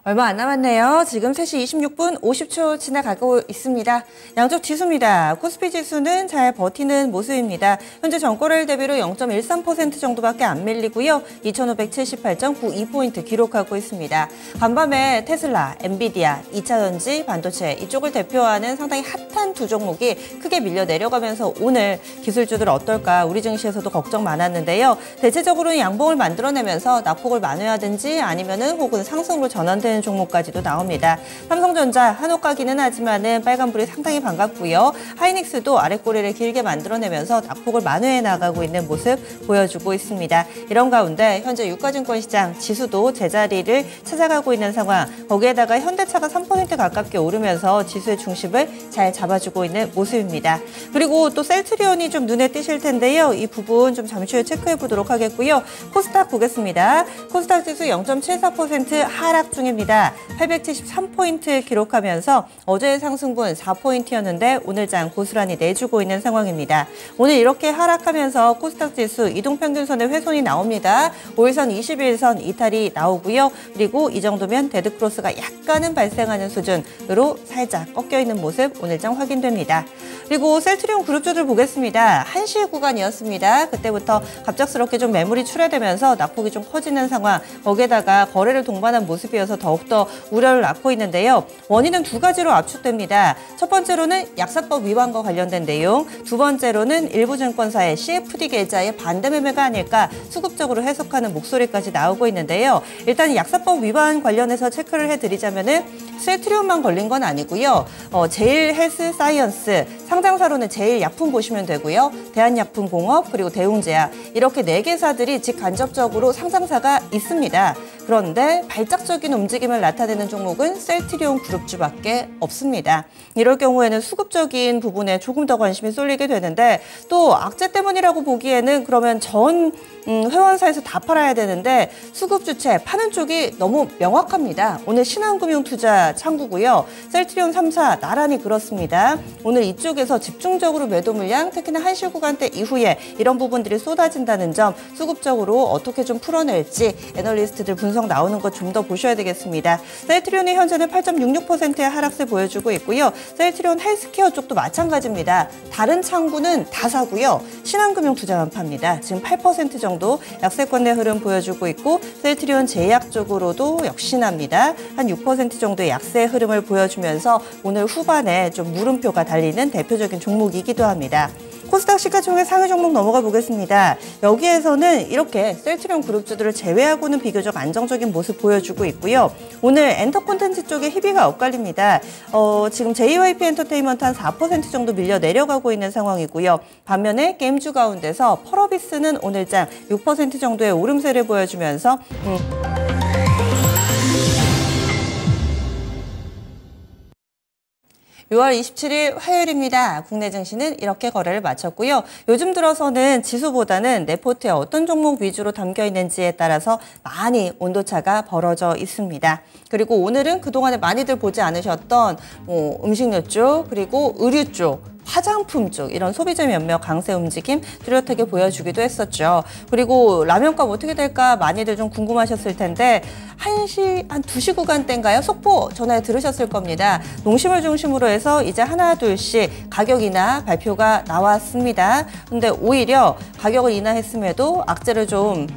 얼마 안 남았네요. 지금 3시 26분 50초 지나가고 있습니다. 양쪽 지수입니다. 코스피 지수는 잘 버티는 모습입니다. 현재 전거래일 대비로 0.13% 정도밖에 안 밀리고요. 2578.92포인트 기록하고 있습니다. 간밤에 테슬라, 엔비디아, 2차전지, 반도체 이쪽을 대표하는 상당히 핫한 두 종목이 크게 밀려 내려가면서 오늘 기술주들 어떨까 우리 증시에서도 걱정 많았는데요. 대체적으로는 양봉을 만들어내면서 낙폭을 만회하든지 아니면은 혹은 상승으로 전환되는 종목까지도 나옵니다. 삼성전자 한옥가기는 하지만은 빨간불이 상당히 반갑고요. 하이닉스도 아랫꼬리를 길게 만들어내면서 낙폭을 만회해 나가고 있는 모습 보여주고 있습니다. 이런 가운데 현재 유가증권 시장 지수도 제자리를 찾아가고 있는 상황. 거기에다가 현대차가 3% 가깝게 오르면서 지수의 중심을 잘 잡아주고 있는 모습입니다. 그리고 또 셀트리온이 좀 눈에 띄실 텐데요. 이 부분 좀 잠시 후에 체크해 보도록 하겠고요. 코스닥 보겠습니다. 코스닥 지수 0.74% 하락 중입니다. 873포인트 기록하면서 어제의 상승분 4포인트였는데 오늘 장 고스란히 내주고 있는 상황입니다. 오늘 이렇게 하락하면서 코스닥 지수 이동평균선의 훼손이 나옵니다. 5일선, 21선 이탈이 나오고요. 그리고 이 정도면 데드크로스가 약간은 발생하는 수준으로 살짝 꺾여있는 모습 오늘 장 확인됩니다. 그리고 셀트리온 그룹주들 보겠습니다. 1시 구간이었습니다. 그때부터 갑작스럽게 좀 매물이 출회되면서 낙폭이 좀 커지는 상황. 거기에다가 거래를 동반한 모습이어서 더욱더 우려를 낳고 있는데요. 원인은 두 가지로 압축됩니다. 첫 번째로는 약사법 위반과 관련된 내용, 두 번째로는 일부 증권사의 CFD 계좌의 반대 매매가 아닐까 수급적으로 해석하는 목소리까지 나오고 있는데요. 일단 약사법 위반 관련해서 체크를 해드리자면은 셀트리온만 걸린 건 아니고요. 제일 헬스 사이언스, 상장사로는 제일약품 보시면 되고요. 대한약품공업 그리고 대웅제약 이렇게 4개사들이 직간접적으로 상장사가 있습니다. 그런데 발작적인 움직임을 나타내는 종목은 셀트리온 그룹주밖에 없습니다. 이럴 경우에는 수급적인 부분에 조금 더 관심이 쏠리게 되는데 또 악재 때문이라고 보기에는 그러면 전 회원사에서 다 팔아야 되는데 수급 주체 파는 쪽이 너무 명확합니다. 오늘 신한금융투자 창구고요. 셀트리온 3사 나란히 그렇습니다. 오늘 이쪽에서 집중적으로 매도 물량 특히나 1시 구간대 이후에 이런 부분들이 쏟아진다는 점 수급적으로 어떻게 좀 풀어낼지 애널리스트들 분석 나오는 것 좀 더 보셔야 되겠습니다. 셀트리온이 현재는 8.66%의 하락세 보여주고 있고요. 셀트리온 헬스케어 쪽도 마찬가지입니다. 다른 창구는 다 사고요. 신한금융투자만 팝니다. 지금 8% 정도 약세권의 흐름 보여주고 있고 셀트리온 제약 쪽으로도 역시나입니다. 한 6% 정도의 약세 흐름을 보여주면서 오늘 후반에 좀 물음표가 달리는 대표적인 종목이기도 합니다. 코스닥 시가총액 상위 종목 넘어가 보겠습니다. 여기에서는 이렇게 셀트리온 그룹주들을 제외하고는 비교적 안정적인 모습 보여주고 있고요. 오늘 엔터 콘텐츠 쪽에 희비가 엇갈립니다. 지금 JYP 엔터테인먼트 한 4% 정도 밀려 내려가고 있는 상황이고요. 반면에 게임주 가운데서 펄어비스는 오늘장 6% 정도의 오름세를 보여주면서 6월 27일 화요일입니다. 국내 증시는 이렇게 거래를 마쳤고요. 요즘 들어서는 지수보다는 레포트에 어떤 종목 위주로 담겨 있는지에 따라서 많이 온도차가 벌어져 있습니다. 그리고 오늘은 그동안에 많이들 보지 않으셨던 음식료 쪽 그리고 의류 쪽 화장품 쪽 이런 소비자 몇몇 강세 움직임 뚜렷하게 보여주기도 했었죠. 그리고 라면값 어떻게 될까 많이들 좀 궁금하셨을 텐데 1시, 한 2시 구간대인가요? 속보 전화에 들으셨을 겁니다. 농심을 중심으로 해서 이제 하나 둘씩 가격 인하 발표가 나왔습니다. 근데 오히려 가격을 인하했음에도 악재를 좀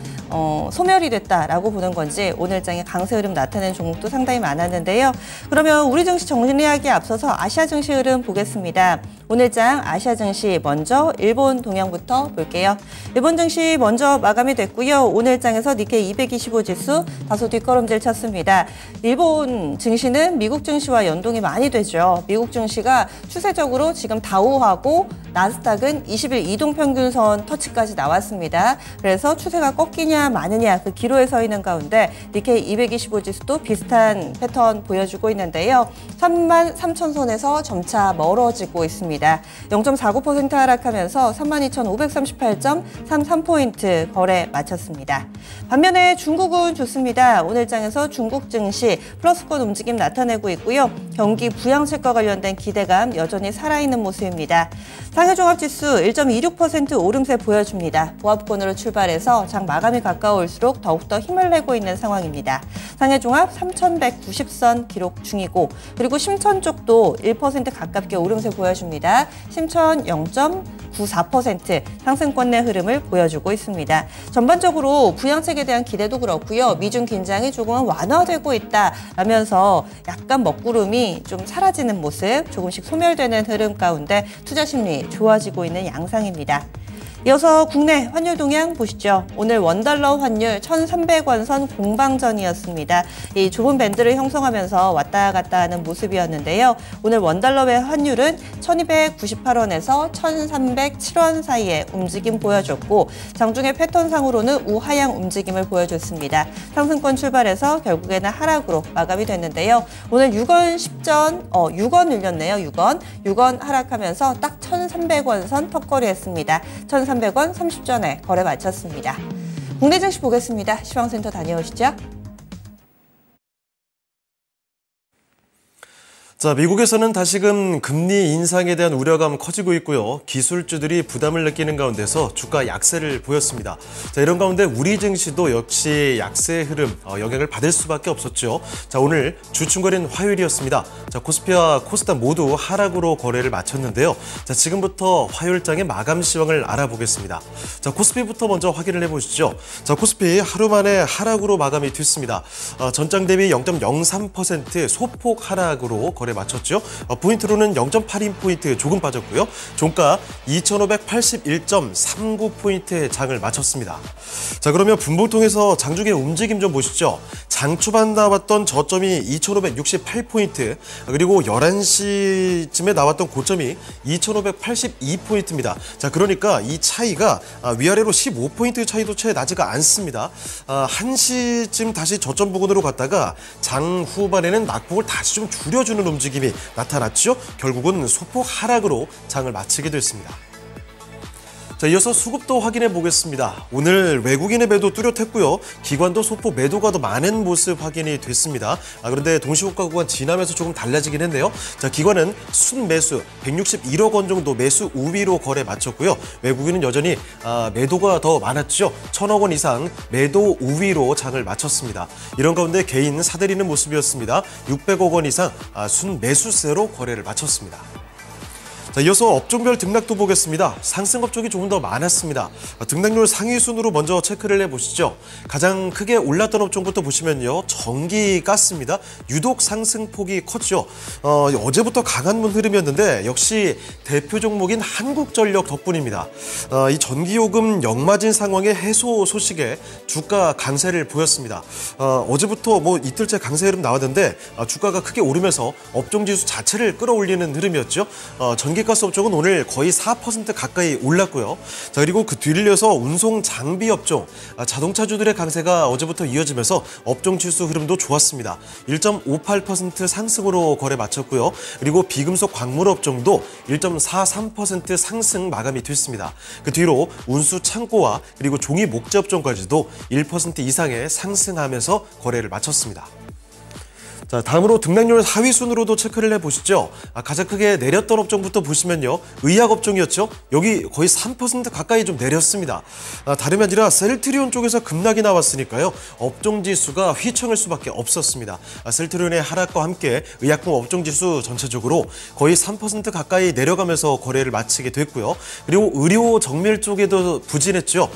소멸이 됐다라고 보는 건지 오늘장에 강세 흐름 나타내는 종목도 상당히 많았는데요. 그러면 우리 증시 정리하기에 앞서서 아시아 증시 흐름 보겠습니다. 오늘장 아시아 증시 먼저 일본 동향부터 볼게요. 일본 증시 먼저 마감이 됐고요. 오늘장에서 니케이 225 지수 다소 뒷걸음질 쳤습니다. 일본 증시는 미국 증시와 연동이 많이 되죠. 미국 증시가 추세적으로 지금 다우하고 나스닥은 20일 이동평균선 터치까지 나왔습니다. 그래서 추세가 꺾이냐 마느냐 그 기로에 서 있는 가운데 니케이 225 지수도 비슷한 패턴 보여주고 있는데요. 33,000선에서 점차 멀어지고 있습니다. 0.49% 하락하면서 32,538.33포인트 거래 마쳤습니다. 반면에 중국은 좋습니다. 오늘장에서 중국 증시 플러스권 움직임 나타내고 있고요. 경기 부양책과 관련된 기대감 여전히 살아있는 모습입니다. 상해종합지수 1.26% 오름세 보여줍니다. 보합권으로 출발해서 장 마감이 가까울수록 더욱더 힘을 내고 있는 상황입니다. 상해종합 3,190선 기록 중이고 그리고 심천 쪽도 1% 가깝게 오름세 보여줍니다. 심천 0.94% 상승권의 흐름을 보여주고 있습니다. 전반적으로 부양책에 대한 기대도 그렇고요. 미중 긴장이 조금은 완화되고 있다라면서 약간 먹구름이 좀 사라지는 모습, 조금씩 소멸되는 흐름 가운데 투자 심리 좋아지고 있는 양상입니다. 이어서 국내 환율 동향 보시죠. 오늘 원달러 환율 1,300원 선 공방전이었습니다. 이 좁은 밴드를 형성하면서 왔다 갔다 하는 모습이었는데요. 오늘 원달러의 환율은 1,298원에서 1,307원 사이에 움직임 보여줬고 장중의 패턴상으로는 우하향 움직임을 보여줬습니다. 상승권 출발해서 결국에는 하락으로 마감이 됐는데요. 오늘 6원 10전, 6원 늘렸네요. 6원 하락하면서 딱 1,300원 선 턱걸이 했습니다. 1,300원 30전에 거래 마쳤습니다. 국내 증시 보겠습니다. 시황센터 다녀오시죠. 자, 미국에서는 다시금 금리 인상에 대한 우려감 커지고 있고요. 기술주들이 부담을 느끼는 가운데서 주가 약세를 보였습니다. 자, 이런 가운데 우리 증시도 역시 약세 흐름 영향을 받을 수밖에 없었죠. 자, 오늘 주춤거리는 화요일이었습니다. 자, 코스피와 코스닥 모두 하락으로 거래를 마쳤는데요. 자, 지금부터 화요일장의 마감 시황을 알아보겠습니다. 자, 코스피부터 먼저 확인을 해보시죠. 자, 코스피 하루 만에 하락으로 마감이 됐습니다. 전장 대비 0.03% 소폭 하락으로 거래 마쳤죠. 포인트로는 0.82포인트 조금 빠졌고요. 종가 2,581.39포인트의 장을 마쳤습니다. 자, 그러면 분봉통에서 장중의 움직임 좀 보시죠. 장 초반 나왔던 저점이 2,568포인트, 그리고 11시쯤에 나왔던 고점이 2,582포인트입니다. 자, 그러니까 이 차이가 위아래로 15포인트 차이도 채 나지가 않습니다. 1시쯤 다시 저점 부근으로 갔다가 장 후반에는 낙폭을 다시 좀 줄여주는 움직임이 나타났죠. 결국은 소폭 하락으로 장을 마치게 됐습니다. 자, 이어서 수급도 확인해 보겠습니다. 오늘 외국인의 매도 뚜렷했고요. 기관도 소폭 매도가 더 많은 모습 확인이 됐습니다. 그런데 동시호가 구간 지나면서 조금 달라지긴 했네요. 자, 기관은 순매수 161억 원 정도 매수 우위로 거래 마쳤고요. 외국인은 여전히 매도가 더 많았죠. 1,000억 원 이상 매도 우위로 장을 마쳤습니다. 이런 가운데 개인 사들이는 모습이었습니다. 600억 원 이상 순매수세로 거래를 마쳤습니다. 자, 이어서 업종별 등락도 보겠습니다. 상승 업종이 조금 더 많았습니다. 등락률 상위 순으로 먼저 체크를 해보시죠. 가장 크게 올랐던 업종부터 보시면요. 전기, 가스입니다. 유독 상승폭이 컸죠. 어제부터 강한 흐름이었는데 역시 대표 종목인 한국전력 덕분입니다. 이 전기요금 역마진 상황의 해소 소식에 주가 강세를 보였습니다. 어제부터 이틀째 강세 흐름 나왔는데 주가가 크게 오르면서 업종지수 자체를 끌어올리는 흐름이었죠. 전기가스 업종은 오늘 거의 4% 가까이 올랐고요. 자, 그리고 그 뒤를 이어서 운송 장비 업종, 자동차주들의 강세가 어제부터 이어지면서 업종 지수 흐름도 좋았습니다. 1.58% 상승으로 거래 마쳤고요. 그리고 비금속 광물 업종도 1.43% 상승 마감이 됐습니다. 그 뒤로 운수 창고와 그리고 종이 목재 업종까지도 1% 이상의 상승하면서 거래를 마쳤습니다. 자, 다음으로 등락률 하위 순으로도 체크를 해보시죠. 가장 크게 내렸던 업종부터 보시면요. 의약 업종이었죠. 여기 거의 3% 가까이 좀 내렸습니다. 다름이 아니라 셀트리온 쪽에서 급락이 나왔으니까요. 업종지수가 휘청일 수밖에 없었습니다. 셀트리온의 하락과 함께 의약품 업종지수 전체적으로 거의 3% 가까이 내려가면서 거래를 마치게 됐고요. 그리고 의료 정밀 쪽에도 부진했죠.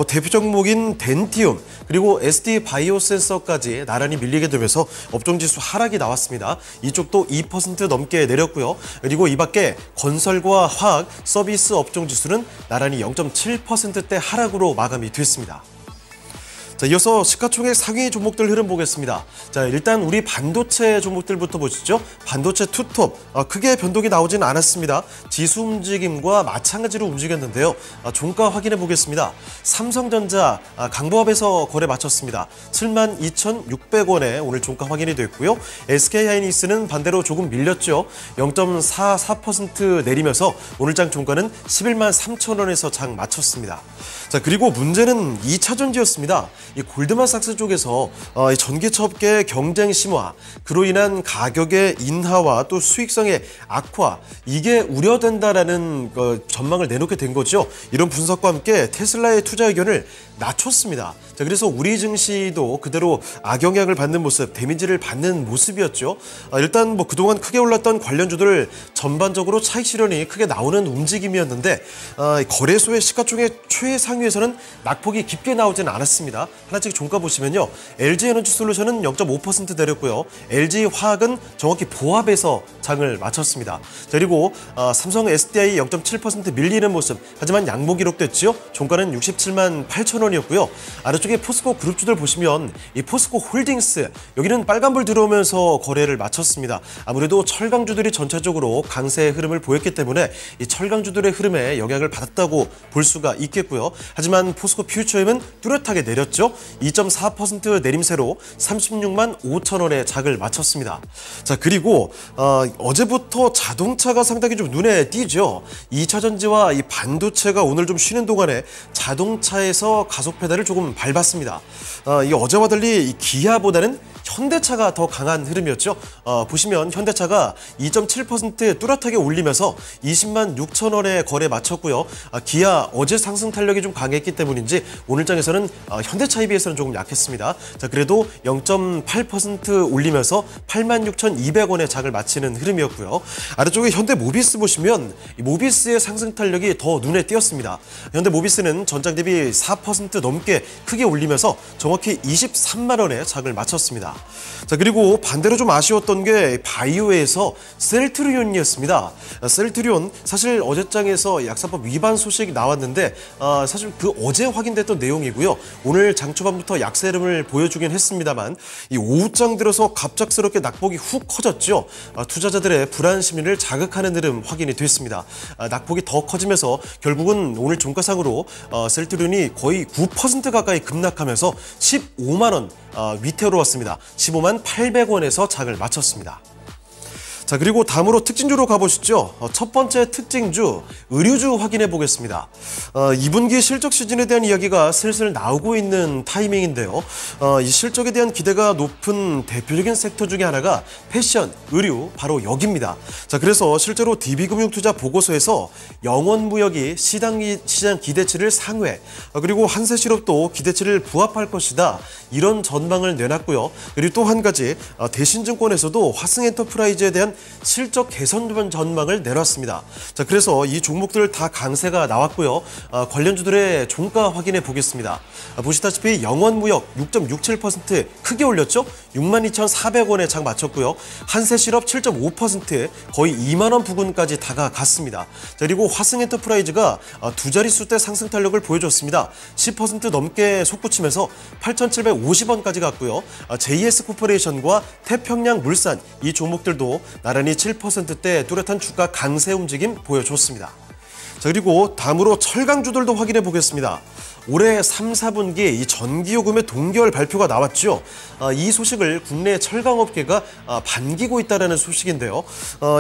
대표 종목인 덴티움 그리고 SD 바이오센서까지 나란히 밀리게 되면서 업종지수 하락이 나왔습니다. 이쪽도 2% 넘게 내렸고요. 그리고 이 밖에 건설과 화학, 서비스 업종 지수는 나란히 0.7%대 하락으로 마감이 됐습니다. 자, 이어서 시가총액 상위 종목들 흐름 보겠습니다. 자, 일단 우리 반도체 종목들부터 보시죠. 반도체 투톱 크게 변동이 나오진 않았습니다. 지수 움직임과 마찬가지로 움직였는데요. 종가 확인해 보겠습니다. 삼성전자 강보합에서 거래 마쳤습니다. 72,600원에 오늘 종가 확인이 됐고요. SK하이닉스는 반대로 조금 밀렸죠. 0.44% 내리면서 오늘장 종가는 113,000원에서 장 마쳤습니다. 자, 그리고 문제는 2차전지였습니다. 이 골드만삭스 쪽에서 전기차 업계의 경쟁 심화, 그로 인한 가격의 인하와 또 수익성의 악화, 이게 우려된다라는 전망을 내놓게 된 거죠. 이런 분석과 함께 테슬라의 투자 의견을 낮췄습니다. 자, 그래서 우리 증시도 그대로 악영향을 받는 모습, 데미지를 받는 모습이었죠. 일단 뭐 그동안 크게 올랐던 관련주들 전반적으로 차익 실현이 크게 나오는 움직임이었는데 거래소의 시가총액 최상위에서는 낙폭이 깊게 나오지는 않았습니다. 하나씩 종가 보시면요. LG에너지솔루션은 0.5% 내렸고요. LG화학은 정확히 보합에서 장을 마쳤습니다. 자, 그리고 삼성 SDI 0.7% 밀리는 모습. 하지만 양보 기록됐죠. 종가는 67만 8천 원이었고요. 아래쪽에 포스코 그룹주들 보시면 이 포스코 홀딩스 여기는 빨간불 들어오면서 거래를 마쳤습니다. 아무래도 철강주들이 전체적으로 강세의 흐름을 보였기 때문에 이 철강주들의 흐름에 영향을 받았다고 볼 수가 있겠고요. 하지만 포스코 퓨처엠은 뚜렷하게 내렸죠. 2.4% 내림세로 36만 5천 원의 장을 마쳤습니다. 자, 그리고 어제부터 자동차가 상당히 좀 눈에 띄죠. 2차전지와 이 반도체가 오늘 좀 쉬는 동안에 자동차에서 가속 페달을 조금 밟았습니다. 이 어제와 달리 이 기아보다는 현대차가 더 강한 흐름이었죠. 보시면 현대차가 2.7% 뚜렷하게 올리면서 20만 6천 원에 거래 마쳤고요. 기아 어제 상승 탄력이 좀 강했기 때문인지 오늘장에서는 현대차에 비해서는 조금 약했습니다. 자, 그래도 0.8% 올리면서 86,200원의 장을 마치는 흐름이었고요. 아래쪽에 현대모비스 보시면 이 모비스의 상승 탄력이 더 눈에 띄었습니다. 현대모비스는 전장 대비 4% 넘게 크게 올리면서 정확히 23만 원의 장을 마쳤습니다. 자, 그리고 반대로 좀 아쉬웠던 게 바이오에서 셀트리온이었습니다. 셀트리온 사실 어제장에서 약사법 위반 소식이 나왔는데 사실 그 어제 확인됐던 내용이고요. 오늘 장 초반부터 약세 흐름을 보여주긴 했습니다만 이 오후장 들어서 갑작스럽게 낙폭이 훅 커졌죠. 투자자들의 불안 심리를 자극하는 흐름 확인이 됐습니다. 낙폭이 더 커지면서 결국은 오늘 종가상으로 셀트리온이 거의 9% 가까이 급락하면서 15만 원 밑으로 왔습니다. 15만 800원에서 장을 마쳤습니다. 자, 그리고 다음으로 특징주로 가보시죠. 첫 번째 특징주, 의류주 확인해 보겠습니다. 2분기 실적 시즌에 대한 이야기가 슬슬 나오고 있는 타이밍인데요. 이 실적에 대한 기대가 높은 대표적인 섹터 중에 하나가 패션, 의류, 바로 여기입니다. 자, 그래서 실제로 DB금융투자 보고서에서 영원무역이 시장 기대치를 상회, 그리고 한세실업도 기대치를 부합할 것이다. 이런 전망을 내놨고요. 그리고 또 한 가지, 대신증권에서도 화승엔터프라이즈에 대한 실적 개선 전망을 내놨습니다. 자, 그래서 이 종목들 다 강세가 나왔고요. 관련주들의 종가 확인해 보겠습니다. 보시다시피 영원무역 6.67% 크게 올렸죠. 62,400원에 장 마쳤고요. 한세실업 7.5% 거의 2만 원 부근까지 다가갔습니다. 자, 그리고 화승엔터프라이즈가 두 자릿수대 상승 탄력을 보여줬습니다. 10% 넘게 솟구치면서 8,750원까지 갔고요. JS코퍼레이션과 태평양물산 이 종목들도 나란히 7%대 뚜렷한 주가 강세 움직임 보여줬습니다. 자, 그리고 다음으로 철강주들도 확인해 보겠습니다. 올해 3, 4분기 이 전기요금의 동결 발표가 나왔죠. 이 소식을 국내 철강업계가 반기고 있다는 소식인데요.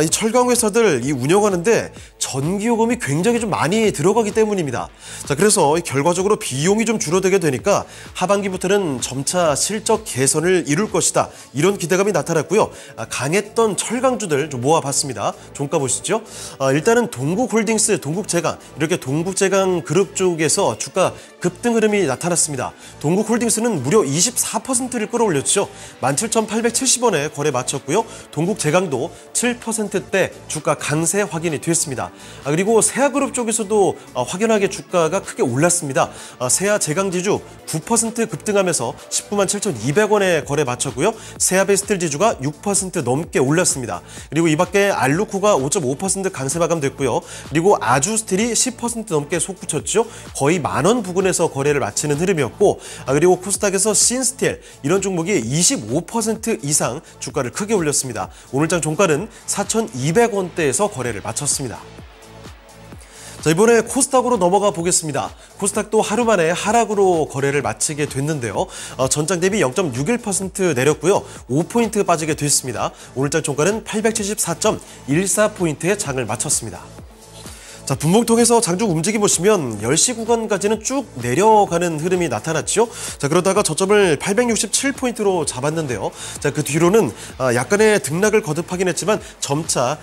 이 철강회사들 이 운영하는데 전기요금이 굉장히 좀 많이 들어가기 때문입니다. 자, 그래서 결과적으로 비용이 좀 줄어들게 되니까 하반기부터는 점차 실적 개선을 이룰 것이다. 이런 기대감이 나타났고요. 강했던 철강주들 좀 모아봤습니다. 종가 보시죠. 일단은 동국홀딩스, 동국제강 이렇게 동국제강 그룹 쪽에서 주가 급등 흐름이 나타났습니다. 동국홀딩스는 무려 24%를 끌어올렸죠. 17,870원에 거래 마쳤고요. 동국제강도 7%대 주가 강세 확인이 됐습니다. 그리고 세아그룹 쪽에서도 확연하게 주가가 크게 올랐습니다. 세아제강지주 9% 급등하면서 19만 7,200원에 거래 마쳤고요. 세아베스틀 지주가 6% 넘게 올랐습니다. 그리고 이 밖에 알루코가 5.5% 강세 마감됐고요. 그리고 아주스틸이 10% 넘게 솟구쳤죠. 거의 만원 부근에서 거래를 마치는 흐름이었고, 그리고 코스닥에서 신스틸 이런 종목이 25% 이상 주가를 크게 올렸습니다. 오늘장 종가는 4,200원대에서 거래를 마쳤습니다. 자, 이번에 코스닥으로 넘어가 보겠습니다. 코스닥도 하루 만에 하락으로 거래를 마치게 됐는데요. 전장 대비 0.61% 내렸고요. 5포인트 빠지게 됐습니다. 오늘장 종가는 874.14포인트의 장을 마쳤습니다. 자, 분봉통에서 장중 움직임 보시면 10시 구간까지는 쭉 내려가는 흐름이 나타났죠. 자, 그러다가 저점을 867포인트로 잡았는데요. 자, 그 뒤로는 약간의 등락을 거듭하긴 했지만 점차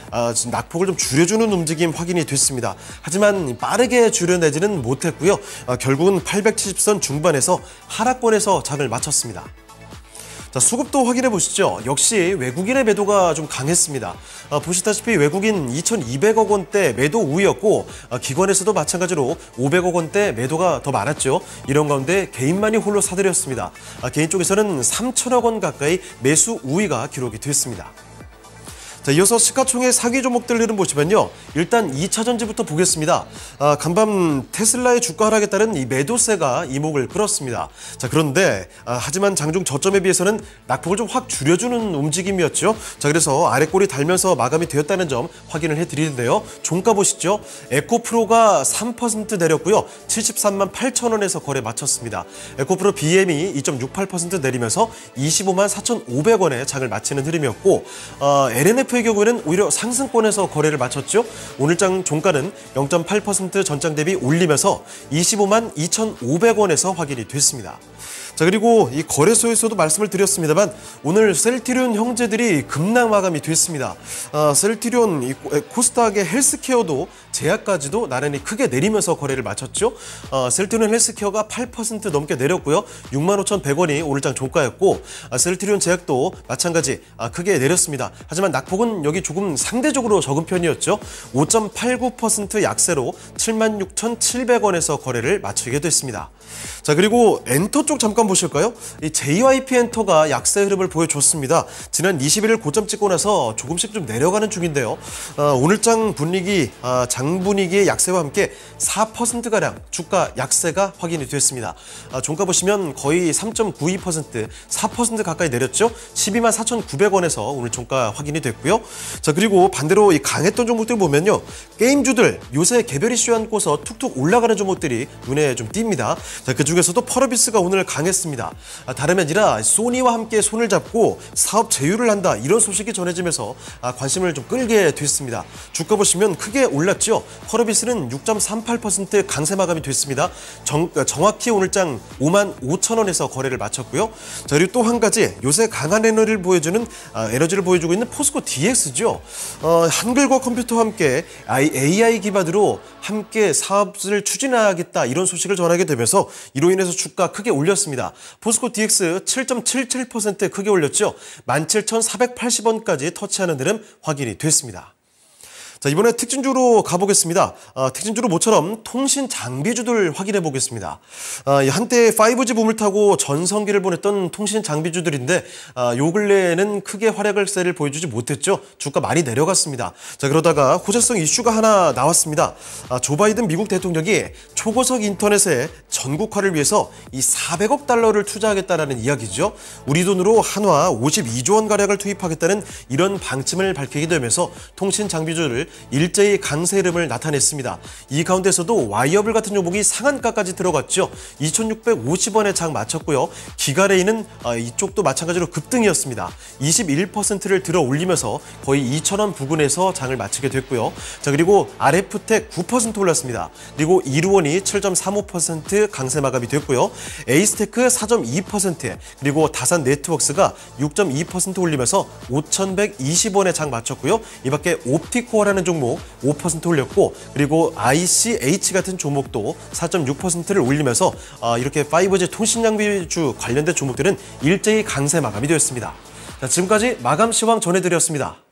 낙폭을 좀 줄여주는 움직임 확인이 됐습니다. 하지만 빠르게 줄여내지는 못했고요. 결국은 870선 중반에서 하락권에서 장을 마쳤습니다. 자, 수급도 확인해 보시죠. 역시 외국인의 매도가 좀 강했습니다. 보시다시피 외국인 2,200억 원대 매도 우위였고 기관에서도 마찬가지로 500억 원대 매도가 더 많았죠. 이런 가운데 개인만이 홀로 사들였습니다. 개인 쪽에서는 3천억 원 가까이 매수 우위가 기록이 됐습니다. 자, 이어서 시가총액 상위 종목들 흐름 보시면요. 일단 2차 전지부터 보겠습니다. 간밤 테슬라의 주가 하락에 따른 이 매도세가 이목을 끌었습니다. 자, 그런데 하지만 장중 저점에 비해서는 낙폭을 좀 확 줄여주는 움직임이었죠. 자, 그래서 아래꼬리 달면서 마감이 되었다는 점 확인을 해드리는데요. 종가 보시죠. 에코프로가 3% 내렸고요. 73만 8천 원에서 거래 마쳤습니다. 에코프로 BM이 2.68% 내리면서 25만 4,500원에 장을 마치는 흐름이었고 LNF 의 경우에는 오히려 상승권에서 거래를 마쳤죠. 오늘장 종가는 0.8% 전장 대비 올리면서 25만 2,500원에서 확인이 됐습니다. 자, 그리고 이 거래소에서도 말씀을 드렸습니다만 오늘 셀트리온 형제들이 급락 마감이 됐습니다. 셀트리온, 코스닥의 헬스케어도 제약까지도 나란히 크게 내리면서 거래를 마쳤죠. 셀트리온 헬스케어가 8% 넘게 내렸고요. 65,100원이 오늘장 종가였고 셀트리온 제약도 마찬가지 크게 내렸습니다. 하지만 낙폭은 여기 조금 상대적으로 적은 편이었죠. 5.89% 약세로 76,700원에서 거래를 마치게 됐습니다. 자, 그리고 엔터 쪽 잠깐 보실까요? 이 JYP 엔터가 약세 흐름을 보여줬습니다. 지난 21일 고점 찍고 나서 조금씩 좀 내려가는 중인데요. 오늘장 분위기, 장 분위기의 약세와 함께 4%가량 주가 약세가 확인이 됐습니다. 종가 보시면 거의 3.92%, 4% 가까이 내렸죠. 12만 4,900원에서 오늘 종가 확인이 됐고요. 자, 그리고 반대로 이 강했던 종목들 보면요. 게임주들 요새 개별 이슈 안고서 툭툭 올라가는 종목들이 눈에 좀 띕니다. 자, 그 중에서도 펄어비스가 오늘 강했습니다. 다름이 아니라 소니와 함께 손을 잡고 사업 제휴를 한다, 이런 소식이 전해지면서 관심을 좀 끌게 됐습니다. 주가 보시면 크게 올랐죠. 펄어비스는 6.38% 강세 마감이 됐습니다. 정확히 오늘장 5만 5천 원에서 거래를 마쳤고요. 자, 그리고 또 한 가지 요새 강한 에너지를 보여주고 있는 포스코 DX죠. 한글과 컴퓨터와 함께 AI 기반으로 함께 사업을 추진하겠다, 이런 소식을 전하게 되면서 이로 인해서 주가 크게 올렸습니다. 포스코 DX 7.77% 크게 올렸죠. 17,480원까지 터치하는 흐름 확인이 됐습니다. 자, 이번에 특징주로 가보겠습니다. 특징주로 모처럼 통신 장비주들 확인해 보겠습니다. 한때 5G 붐을 타고 전성기를 보냈던 통신 장비주들인데 요 근래에는 크게 활약세를 보여주지 못했죠. 주가 많이 내려갔습니다. 자, 그러다가 호재성 이슈가 하나 나왔습니다. 조 바이든 미국 대통령이 초고속 인터넷의 전국화를 위해서 이 400억 달러를 투자하겠다는 이야기죠. 우리 돈으로 한화 52조 원 가량을 투입하겠다는 이런 방침을 밝히게 되면서 통신 장비주를 일제히 강세 흐름을 나타냈습니다. 이 가운데서도 와이어블 같은 종목이 상한가까지 들어갔죠. 2,650원에 장 마쳤고요. 기가레인은 이쪽도 마찬가지로 급등이었습니다. 21%를 들어 올리면서 거의 2,000원 부근에서 장을 마치게 됐고요. 자, 그리고 RF텍 9% 올랐습니다. 그리고 이루원이 7.35% 강세 마감이 됐고요. 에이스테크 4.2%, 그리고 다산 네트워크스가 6.2% 올리면서 5,120원에 장 마쳤고요. 이 밖에 옵티코어라는 종목 5% 올렸고, 그리고 ICH 같은 종목도 4.6%를 올리면서 이렇게 5G 통신 장비주 관련된 종목들은 일제히 강세 마감이 되었습니다. 자, 지금까지 마감 시황 전해드렸습니다.